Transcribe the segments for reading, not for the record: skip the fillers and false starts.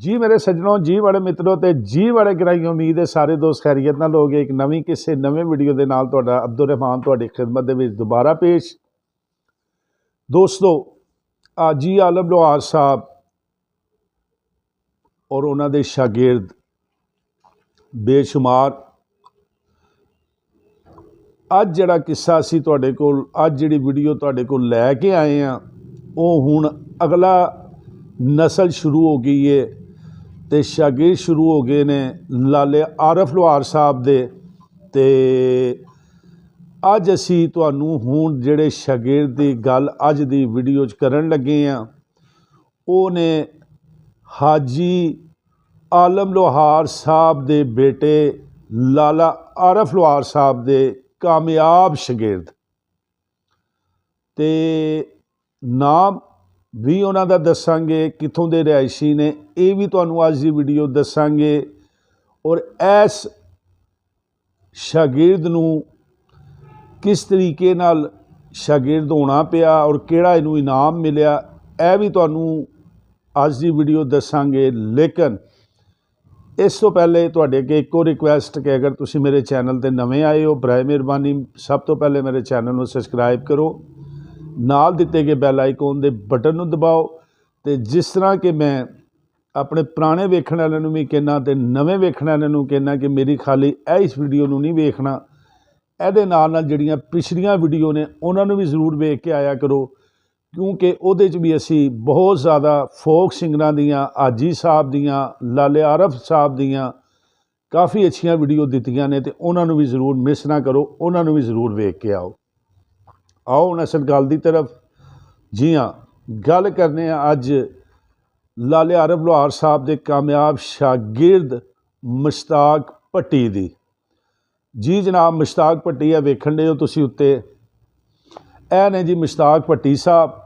जी मेरे सज्जनों, जी बड़े मित्रों ते जी बड़े गिराई। उम्मीद है सारे दोस्त खैरियत नाल हो गए। एक नवीं किसे नवे वीडियो के नाल तुहाडा अब्दुल रहमान तुहाडी खिदमत दे विच दोबारा पेश। दोस्तों, हाजी आलम लोहार साहब और उन्हां दे शागिर्द बेशुमार अज जिहड़ा किस्सा असी तुहाडे कोल अज जिहड़ी वीडियो तुहाडे कोल लैके आए हैं वो हुण अगला नस्ल शुरू हो गई है ते शागिर्द शुरू हो गए ने लाले आरफ लोहार साहब दे। ते अज असी तुहानू हुण जिहड़े शागिर्द दी गल अज दी वीडियो च करन लगे हैं वो ने हाजी आलम लोहार साहब दे बेटे लाला आरफ लोहार साहब दे कामयाब शागिर्द। ते नाम भी उन्हां दा दसांगे, कित्थों दे रिहायशी ने ये भी तुहानू अज दी वीडियो दसांगे। और इस शागिर्द नू किस तरीके नाल शागिर्द होना पिया और किहड़ा इनू इनाम मिलिया यह भी तुहानू अज दी वीडियो दसांगे। लेकिन इस तो पहले तुहाडे अगे एक और रिक्वेस्ट कि अगर तुसी मेरे चैनल ते नवे आए हो बराए मेहरबानी सब तो पहले मेरे चैनल को सबसक्राइब करो, नाल दिते गए बैल आइकॉन दे बटन नू दबाओ। तो जिस तरह कि मैं अपने पुराने वेखण वालिਆਂ नू भी कहना ते नवे वेखण वालिਆਂ नू कहना कि मेरी खाली इस वीडियो नू नहीं वेखना, ਇਹਦੇ नाल नाल ਜਿਹੜੀਆਂ पिछलियां वीडियो ने उन्होंने भी जरूर वेख के आया करो, क्योंकि ਉਹਦੇ 'ਚ भी असी बहुत ज़्यादा फोक सिंगरां दियां, हाजी साहब दियां, लाले आरफ साहब दियां काफ़ी अच्छियां वीडियो दित्तियां ने। तो उन्होंने भी जरूर मिस ना करो, उन्होंने भी जरूर वेख के आओ। आओ हुण असल गल दी तरफ। जी हाँ, गल करने अज लाले आरफ लोहार साहब के कामयाब शागिर्द मुश्ताक भट्टी दी। जी जनाब, मुश्ताक भट्टी है वेखण दे हो तुसीं उत्ते, ऐ ने जी मुश्ताक भट्टी साहब।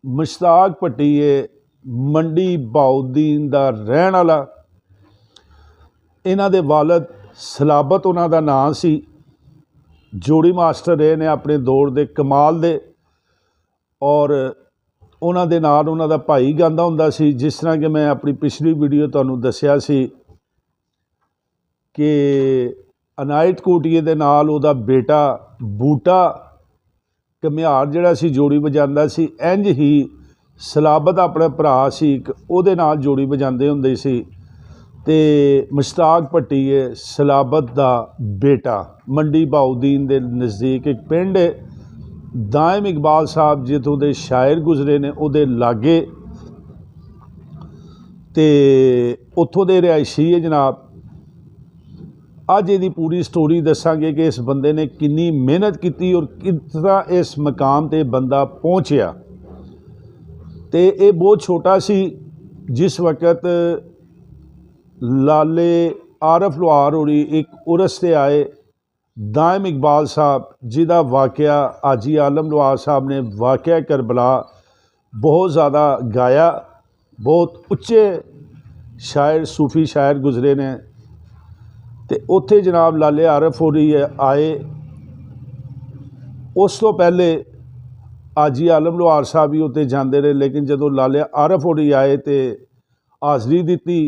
मुश्ताक भट्टी है मंडी बहाउद्दीन दा रहण वाला। इन्हां दे वालिद सलाबत उन्हां दा नाम सी, जोड़ी मास्टर रहे ने अपने दौर दे कमाल दे। और उन्हां दे नाल उन्हां दा भाई गांदा हुंदा सी। जिस तरह कि मैं अपनी पिछली वीडियो तुहानू दस्सिया सी कि अनायत कोटिए दे नाल उहदा बेटा बूटा घमियार जिहड़ा सी जोड़ी बजांदा सी, इंज ही सलाबत अपना भरा सी एक उहदे नाल जोड़ी बजांदे हुंदे सी। ते मुश्ताक भट्टी है सलाबत दा बेटा। मंडी बहाउद्दीन दे नज़दीक एक पिंड है दायम इकबाल साहब जितों दे शायर गुजरे ने उहदे लागे, ते उत्थों दे रिहायशी है जनाब। अज ये पूरी स्टोरी दसांगे कि इस बंदे ने कितनी मेहनत की और कितना इस मकाम ते बंदा पहुँचया। तो ये बहुत छोटा सी जिस वक्त लाले आरफ लोहार होरी एक उरस से आए। दायम इकबाल साहब जिदा वाक़या हाजी आलम लोहार साहब ने वाक़या करबला बहुत ज़्यादा गाया, बहुत उच्चे शायर सूफी शायर गुजरे ने। तो उत्थे जनाब लाले आरफ होरी आए। उस तो पहले हाजी आलम लोहार साहब भी उत्ते जाते रहे, लेकिन जदों लाले आरफ होरी आए तो हाज़री दी।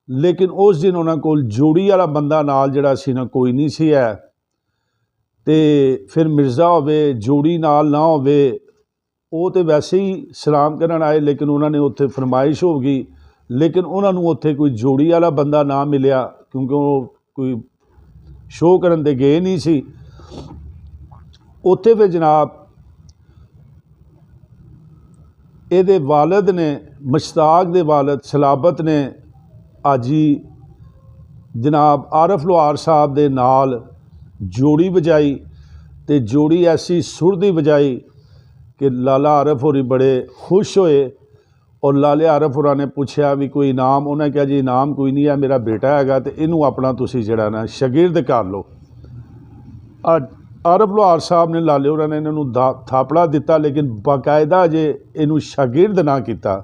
लेकिन उस दिन उन्होंने कोल जोड़ी वाला बंदा नाल जिहड़ा सी ना कोई नहीं सी है। तो फिर मिर्ज़ा होवे जोड़ी नाल ना होवे, वो तो वैसे ही सलाम करन आए, लेकिन उन्होंने उत्थे फरमाइश हो गई। लेकिन उन्होंने उत्थे कोई जोड़ी वाला बंदा ना मिलिया, क्योंकि वो कोई शो करन दे गए नहीं सी उत्थे। फिर जनाब ये वालिद ने, मुश्ताक दे वालिद सलाबत ने हाजी जनाब आरफ लोहार साहब दे नाल जोड़ी बजाई। तो जोड़ी ऐसी सुर दी बजाई कि लाला आरफ होरी बड़े खुश होए। और लाले आरफ होरां ने पूछया भी कोई इनाम, उन्हें कहा जी इनाम कोई नहीं है, मेरा बेटा हैगा तो इनू अपना तुसी जिहड़ा ना शागिर्द कर लो। आरफ लोहार साहब ने लाले होरां ने इन्हों थापड़ा दिता, लेकिन बाकायदा जे इनू शागिर्द ना किया।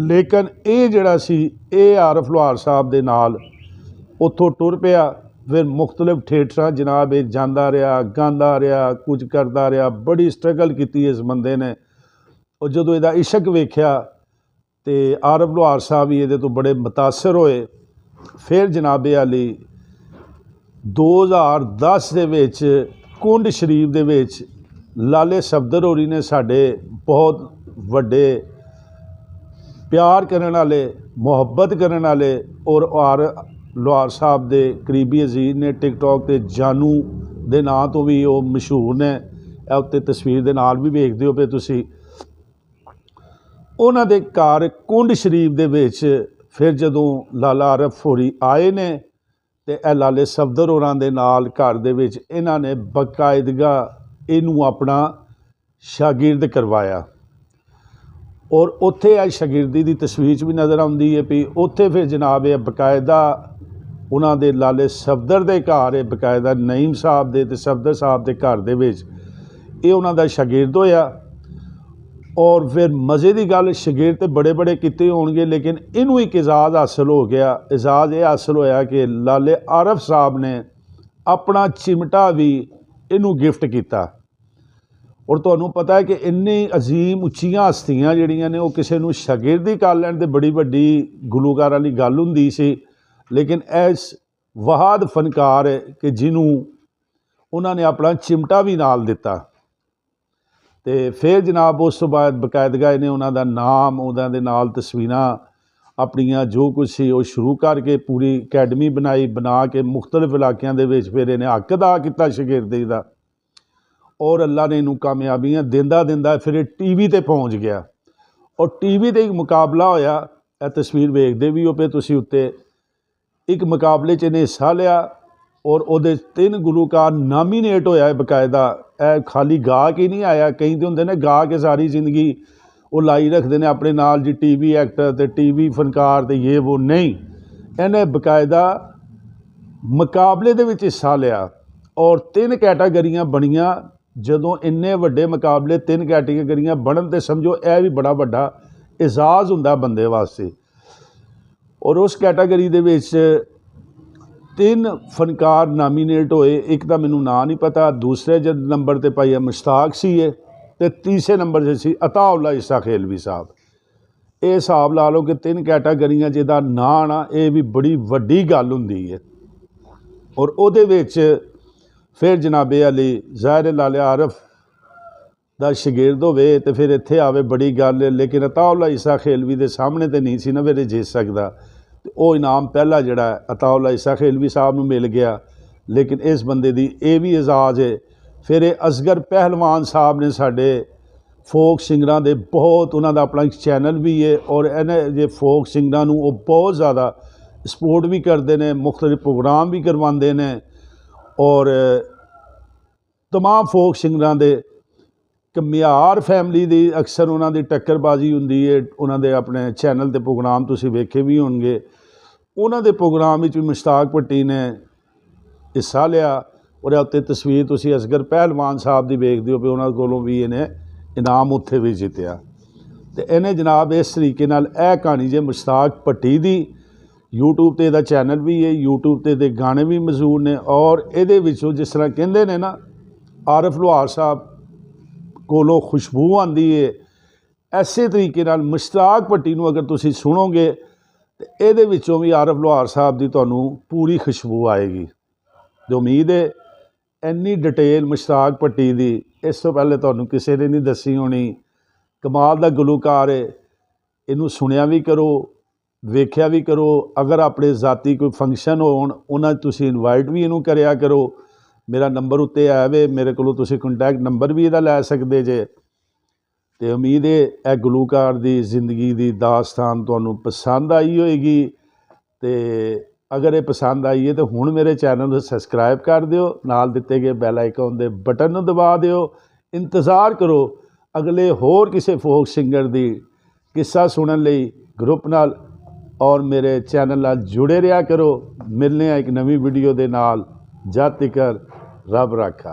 लेकिन ये जिहड़ा सी ये आरफ लोहार साहब दे नाल उत्थों टुर पिया। फिर मुख्तलिफ थिएटर जनाब ये जांदा रहा, गांदा रहा, कुछ करता रहा, बड़ी स्ट्रगल की इस बंदे ने। और जदों इहदा इशक वेख्या ਤੇ ਆਰਫ ਲੋਹਾਰ ਸਾਹਿਬ ਵੀ ਇਹਦੇ ਤੋਂ ਬੜੇ ਮੁਤਾਸਰ ਹੋਏ। ਫਿਰ ਜਨਾਬੇ ਅਲੀ 2010 ਦੇ ਵਿੱਚ ਕੁੰਡ ਸ਼ਰੀਫ ਦੇ ਵਿੱਚ ਲਾਲੇ ਸਫਦਰ ਹੋਰੀ ਨੇ ਸਾਡੇ ਬਹੁਤ ਵੱਡੇ प्यार करने वाले मुहब्बत करने वाले और लोहार साहब के करीबी अजीज ने टिकटॉक ते जानू दे नां तो भी वो मशहूर ने। उत्ते तस्वीर दे नाल भी वेखदे हो पे तुसी। उन्हां दे घर कुंड शरीफ दे विच फिर जदों लाला आरफ होरी आए ने ते लाले सफदर होरां दे नाल घर दे विच इन्हां ने बकायदगा इनू अपना शागिर्द करवाया और उत्थे आ शागिर्दी की तस्वीर भी नज़र आती है भी उत्थे फिर जनाब बकायदा उन्हां दे लाले सफदर दे घर बकायदा नईम साहब दे ते सफदर साहब दे घर दे विच ये उन्हां दा शागिर्द होया। और फिर मज़े की गल शागिर्द तो बड़े बड़े किते होणगे लेकिन इनू एक एजाज़ हासिल हो गया। एजाज़ ये हासिल होया कि लाले आरफ साहब ने अपना चिमटा भी इनू गिफ्ट किया। और तुहानूं पता है कि इन्नी अजीम उच्चियां हस्तियां जिहड़ियां ने वो किसी नूं शागिर्दी कर लैण ते बड़ी वड्डी गुलूकारां दी गल हुंदी सी। लेकिन इस वहाद फनकार है कि जिन्हों उन्होंने अपना चिमटा भी नाल दिता। तो फिर जनाब उस तो बाद बकायदगा इन्हें उन्हों का नाम उन्होंने नाल तस्वीरां अपनियां जो कुछ सी वो शुरू करके पूरी अकैडमी बनाई बना के मुख्तलिफ इलाकों के फिर इन्हें हक अदा किया शागिर्दी का। और अल्लाह ने इनू कामयाबियां देंदा देंदा फिर टीवी ते पहुँच गया। और टीवी ते एक मुकाबला होया। यह तस्वीर वेखदे भी हो पे तुसी उत्ते। एक मुकाबले च इन्हें हिस्सा लिया और वो 3 गुलूकार नामीनेट होया है बकायदा। यह खाली गा के नहीं आया। कई तो होंगे ने गा के सारी जिंदगी वो लाई रखते हैं अपने नाल जी टीवी एक्टर ते टीवी फनकार ते ये वो नहीं। इन्हें बकायदा मुकाबले दे विच हिस्सा लिया और 3 कैटागरियां बनियां। जदों इन्ने वड्डे मुकाबले 3 कैटेगरियां बनन ते समझो यह भी बड़ा वड्डा एजाज़ हुंदा बंदे वास्ते। और उस कैटागरी दे विच 3 फनकार नामीनेट होए। एक तो मैनूं नां नहीं पता। दूसरे नंबर ते भाई मुश्ताक सी है ते तीसरे नंबर से सी अताउल्ला ईसा खेलवी साहब। ये हिसाब ला लो कि 3 कैटागरियां जिहदा नां आना ये भी बड़ी वड्डी गल हुंदी है। और उहदे विच फिर जनाबे अली ज़ाहिर लाले आरफ दा शागिर्द होवे तो फिर इत्थे आवे बड़ी गल। लेकिन अताउल्ला ईसा खेलवी दे सामने तो नहीं सी ना फिर जीत सकदा। वो इनाम पहला जिहड़ा अताउल्ला ईसा खेलवी साहब नूं मिल गया। लेकिन इस बंदे दी ये भी एजाज़ है। फिर असगर पहलवान साहब ने साडे फोक सिंगरां दे बहुत उन्हां दा अपना चैनल भी है और इन्हें जे फोक सिंगरां नूं वो बहुत ज़्यादा सपोर्ट भी करते हैं। मुख्तलिफ प्रोग्राम भी करवाते हैं और तमाम फोक सिंगरां दे कमियार फैमिली दी अक्सर उन्होंने टक्करबाजी हुंदी है। उन्होंने अपने चैनल ते प्रोग्राम तुसीं वेखे भी होणगे। उन्होंने प्रोग्राम विच मुश्ताक भट्टी ने हिस्सा लिया और उत्ते तस्वीर तुसीं असगर पहलवान साहब की वेखदे हो भी उन्होंने कोलों भी इन्हें इनाम उत्थे भी जितया। तो इन्हें जनाब इस तरीके नाल यह कहानी जे मुश्ताक भट्टी दी यूट्यूब ते इहदा चैनल भी है। यूट्यूब ते इहदे गाने भी मशहूर ने और इहदे विचों जिस तरह कहंदे ने ना आरफ लोहार साहब कोलों खुशबू आती है। ऐसे तरीके नाल मुश्ताक भट्टी नूं अगर तुसीं सुनोगे तो इहदे विचों भी आरफ लोहार साहब की तुहानूं पूरी खुशबू आएगी। जो उम्मीद है इन्नी डिटेल मुश्ताक भट्टी दी इस तो पहले तुहानूं किसी ने नहीं दसी होनी। कमाल दा गुलूकार है। इनू सुनिया भी करो वेख्या भी करो। अगर अपने जाती कोई फंक्शन होण उन्हां तुसीं इनवाइट भी इनू करिया करो। मेरा नंबर उत्ते आया वे मेरे को तुसीं कंटैक्ट नंबर भी इहदा लै सकदे जे। तो उम्मीद है यह गुलूकार दी जिंदगी दी दास्तान तुहानूं पसंद आई होएगी। तो अगर ये पसंद आई है तो हुण मेरे चैनल को सबसक्राइब कर दिओ। नाल दिते गए बैल आइकन दे बटन नूं दबा दिओ। इंतज़ार करो अगले होर किसी फोक सिंगर दी किस्सा सुनने लई ग्रुप नाल और मेरे चैनल नाल जुड़े रहा करो। मिलने एक नवी वीडियो दे नाल। जद तिकर रब राखा।